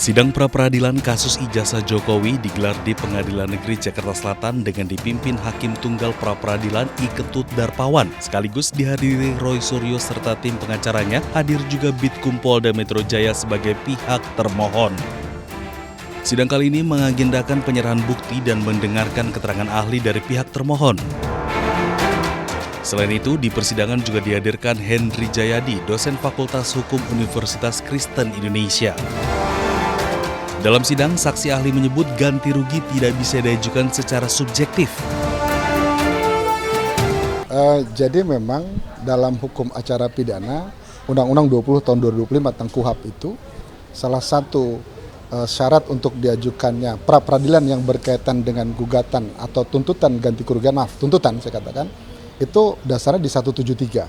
Sidang pra-peradilan kasus ijazah Jokowi digelar di Pengadilan Negeri Jakarta Selatan dengan dipimpin Hakim Tunggal Pra-Peradilan I. Ketut Darpawan. Sekaligus dihadiri Roy Suryo serta tim pengacaranya, hadir juga Bitkum Polda Metro Jaya sebagai pihak termohon. Sidang kali ini mengagendakan penyerahan bukti dan mendengarkan keterangan ahli dari pihak termohon. Selain itu, di persidangan juga dihadirkan Henry Jayadi, dosen Fakultas Hukum Universitas Kristen Indonesia. Dalam sidang, saksi ahli menyebut ganti rugi tidak bisa diajukan secara subjektif. Jadi memang dalam hukum acara pidana, Undang-Undang 20 tahun 2005 tentang KUHP itu, salah satu syarat untuk diajukannya pra-peradilan yang berkaitan dengan gugatan atau tuntutan ganti kerugian, tuntutan saya katakan, itu dasarnya di 173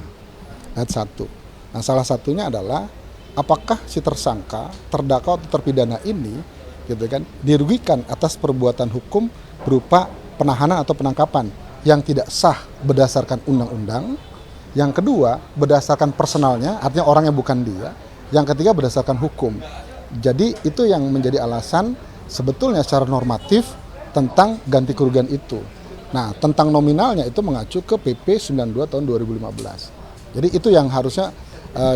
ayat 1. Nah, salah satunya adalah apakah si tersangka, terdakwa atau terpidana ini gitu kan dirugikan atas perbuatan hukum berupa penahanan atau penangkapan yang tidak sah berdasarkan undang-undang. Yang kedua, berdasarkan personalnya, artinya orangnya bukan dia. Yang ketiga, berdasarkan hukum. Jadi itu yang menjadi alasan sebetulnya secara normatif tentang ganti kerugian itu. Nah, tentang nominalnya itu mengacu ke PP 92 tahun 2015. Jadi itu yang harusnya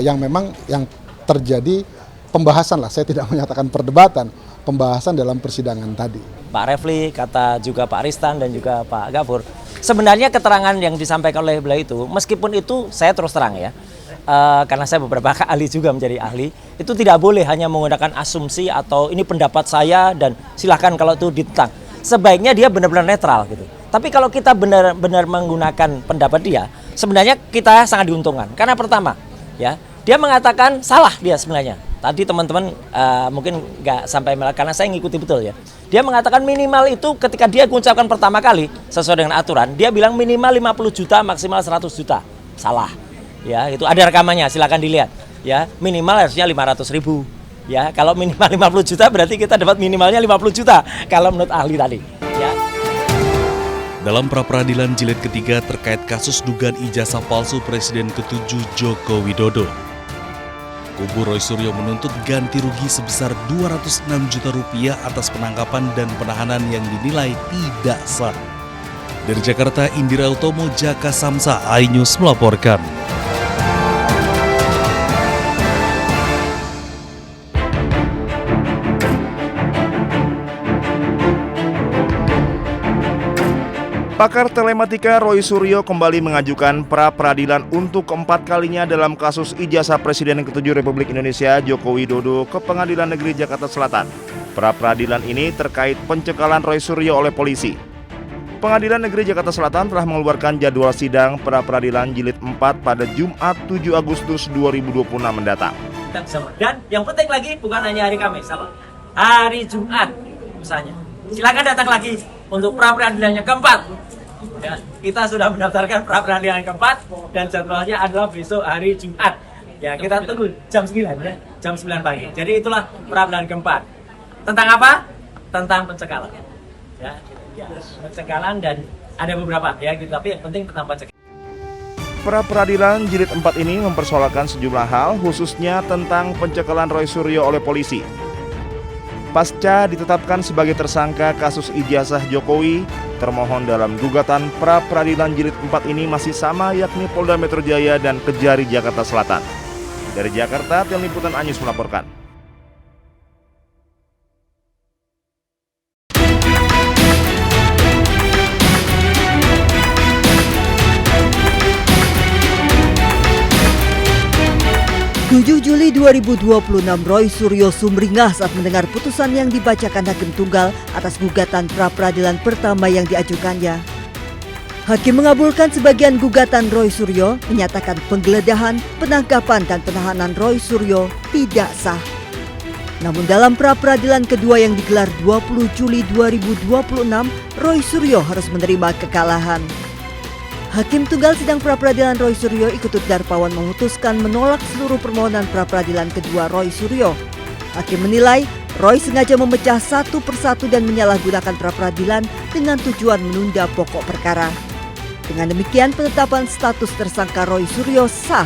yang memang yang terjadi pembahasan lah, saya tidak menyatakan perdebatan, pembahasan dalam persidangan tadi. Pak Refli, kata juga Pak Ristan dan juga Pak Gafur, sebenarnya keterangan yang disampaikan oleh beliau itu, meskipun itu saya terus terang ya, karena saya beberapa kali juga menjadi ahli, itu tidak boleh hanya menggunakan asumsi atau ini pendapat saya dan silahkan kalau itu ditentang. Sebaiknya dia benar-benar netral gitu. Tapi kalau kita benar-benar menggunakan pendapat dia, sebenarnya kita sangat diuntungkan. Karena pertama, ya, dia mengatakan salah dia sebenarnya. Tadi teman-teman mungkin nggak sampai karena saya ngikuti betul ya. Dia mengatakan minimal itu ketika dia mengucapkan pertama kali sesuai dengan aturan, dia bilang minimal 50 juta, maksimal 100 juta. Salah. Ya, itu ada rekamannya, silakan dilihat. Ya, minimal harusnya 500.000. Ya, kalau minimal 50 juta berarti kita dapat minimalnya 50 juta kalau menurut ahli tadi. Ya. Dalam pra-peradilan jilid ketiga terkait kasus dugaan ijazah palsu Presiden ke-7 Joko Widodo, kubu Roy Suryo menuntut ganti rugi sebesar 206 juta rupiah atas penangkapan dan penahanan yang dinilai tidak sah. Dari Jakarta, Indira Utomo, Jaka Samsa, iNews melaporkan. Pakar telematika Roy Suryo kembali mengajukan pra-peradilan untuk keempat kalinya dalam kasus ijazah Presiden ke-7 Republik Indonesia Joko Widodo ke Pengadilan Negeri Jakarta Selatan. Pra-peradilan ini terkait pencekalan Roy Suryo oleh polisi. Pengadilan Negeri Jakarta Selatan telah mengeluarkan jadwal sidang pra-peradilan jilid 4 pada Jumat 7 Agustus 2026 mendatang. Dan yang penting lagi bukan hanya hari Kamis, hari Jumat misalnya. Silakan datang lagi untuk pra-peradilannya keempat. Ya, kita sudah mendaftarkan pra-peradilan keempat dan jadwalnya adalah besok hari Jumat. Ya, kita tunggu jam 9 ya, jam 9 pagi. Jadi itulah pra-peradilan keempat. Tentang apa? Tentang pencekalan. Ya, pencekalan dan ada beberapa ya, gitu, tapi yang penting tentang pencekalan. Pra-peradilan jilid 4 ini mempersoalkan sejumlah hal, khususnya tentang pencekalan Roy Suryo oleh polisi. Pasca ditetapkan sebagai tersangka kasus ijazah Jokowi, termohon dalam gugatan pra-peradilan jilid 4 ini masih sama, yakni Polda Metro Jaya dan Kejari Jakarta Selatan. Dari Jakarta, Tim Liputan iNews melaporkan. Juli 2026, Roy Suryo sumringah saat mendengar putusan yang dibacakan Hakim Tunggal atas gugatan pra-peradilan pertama yang diajukannya. Hakim mengabulkan sebagian gugatan Roy Suryo, menyatakan penggeledahan, penangkapan, dan penahanan Roy Suryo tidak sah. Namun dalam pra-peradilan kedua yang digelar 20 Juli 2026, Roy Suryo harus menerima kekalahan. Hakim Tunggal Sidang Pra-peradilan Roy Suryo I. Ketut Darpawan memutuskan menolak seluruh permohonan pra-peradilan kedua Roy Suryo. Hakim menilai Roy sengaja memecah satu persatu dan menyalahgunakan pra-peradilan dengan tujuan menunda pokok perkara. Dengan demikian penetapan status tersangka Roy Suryo sah.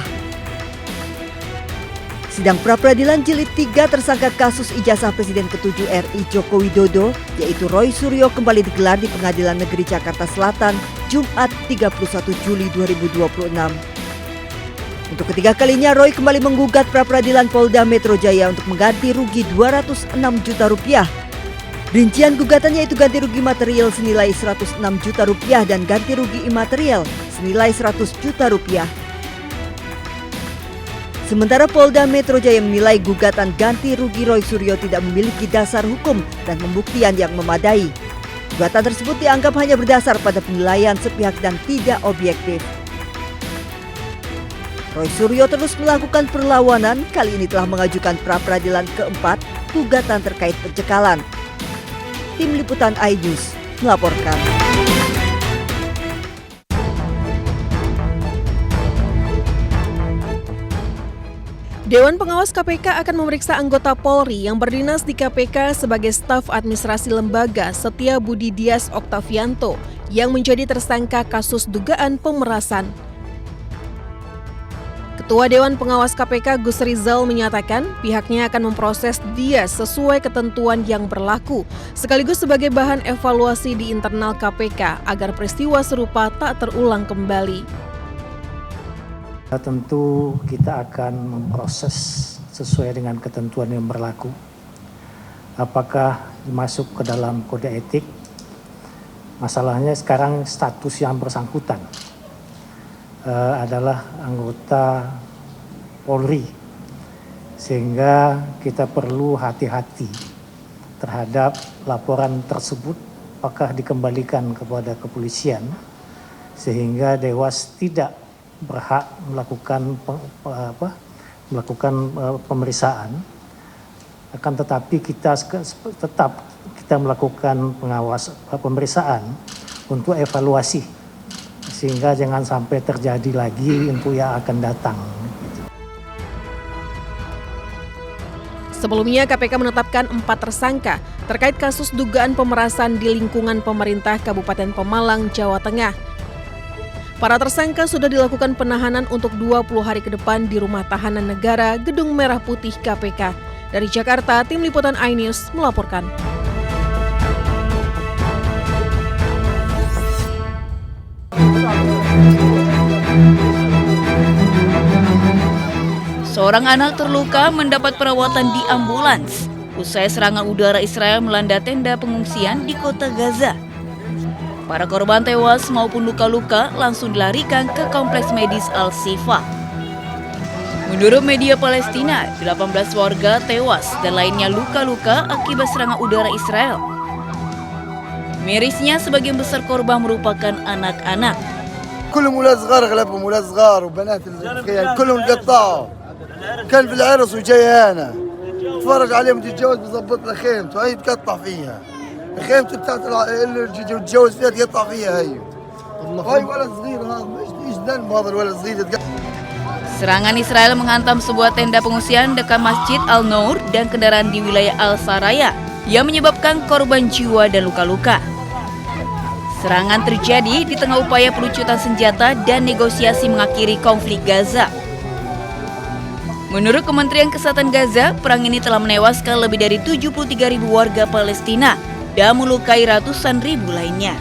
Sidang pra-peradilan jilid 3 tersangka kasus ijazah Presiden ke-7 RI Joko Widodo, yaitu Roy Suryo, kembali digelar di Pengadilan Negeri Jakarta Selatan, Jumat 31 Juli 2026. Untuk ketiga kalinya, Roy kembali menggugat pra-peradilan Polda Metro Jaya untuk mengganti rugi 206 juta rupiah. Rincian gugatannya itu ganti rugi material senilai 106 juta rupiah dan ganti rugi imaterial senilai 100 juta rupiah. Sementara Polda Metro Jaya menilai gugatan ganti rugi Roy Suryo tidak memiliki dasar hukum dan pembuktian yang memadai. Gugatan tersebut dianggap hanya berdasar pada penilaian sepihak dan tidak objektif. Roy Suryo terus melakukan perlawanan, kali ini telah mengajukan pra-peradilan keempat gugatan terkait pencekalan. Tim Liputan iNews melaporkan. Dewan Pengawas KPK akan memeriksa anggota Polri yang berdinas di KPK sebagai staf administrasi lembaga Setia Budi Dias Oktavianto yang menjadi tersangka kasus dugaan pemerasan. Ketua Dewan Pengawas KPK Gus Rizal menyatakan pihaknya akan memproses Dias sesuai ketentuan yang berlaku, sekaligus sebagai bahan evaluasi di internal KPK agar peristiwa serupa tak terulang kembali. Tentu kita akan memproses sesuai dengan ketentuan yang berlaku. Apakah masuk ke dalam kode etik? Masalahnya sekarang status yang bersangkutan adalah anggota Polri, sehingga kita perlu hati-hati terhadap laporan tersebut. Apakah dikembalikan kepada kepolisian sehingga Dewas tidak berhak melakukan pemeriksaan, akan tetapi kita melakukan pemeriksaan untuk evaluasi sehingga jangan sampai terjadi lagi untuk yang akan datang. Sebelumnya KPK menetapkan 4 tersangka terkait kasus dugaan pemerasan di lingkungan pemerintah Kabupaten Pemalang, Jawa Tengah. Para tersangka sudah dilakukan penahanan untuk 20 hari ke depan di Rumah Tahanan Negara Gedung Merah Putih KPK. Dari Jakarta, Tim Liputan iNews melaporkan. Seorang anak terluka mendapat perawatan di ambulans usai serangan udara Israel melanda tenda pengungsian di kota Gaza. Para korban tewas maupun luka-luka langsung dilarikan ke kompleks medis Al-Shifa. Menurut media Palestina, 18 warga tewas dan lainnya luka-luka akibat serangan udara Israel. Mirisnya, sebagian besar korban merupakan anak-anak. كلهم ولاد صغار اغلبهم ولاد صغار وبنات كلهم قطعوا كان في العرس وجاي هنا اتفرج عليهم تتجوز بظبط له خيمته هي تقطع فيها خيمته بتاعت اللي يتجوز فيها تقطع فيها هي ولد صغير هذا ايش ذنب هذا الولد الصغير. Serangan Israel menghantam sebuah tenda pengungsian dekat Masjid Al-Nour dan kendaraan di wilayah Al-Saraya yang menyebabkan korban jiwa dan luka-luka. Serangan terjadi di tengah upaya pelucutan senjata dan negosiasi mengakhiri konflik Gaza. Menurut Kementerian Kesehatan Gaza, perang ini telah menewaskan lebih dari 73.000 warga Palestina dan melukai ratusan ribu lainnya.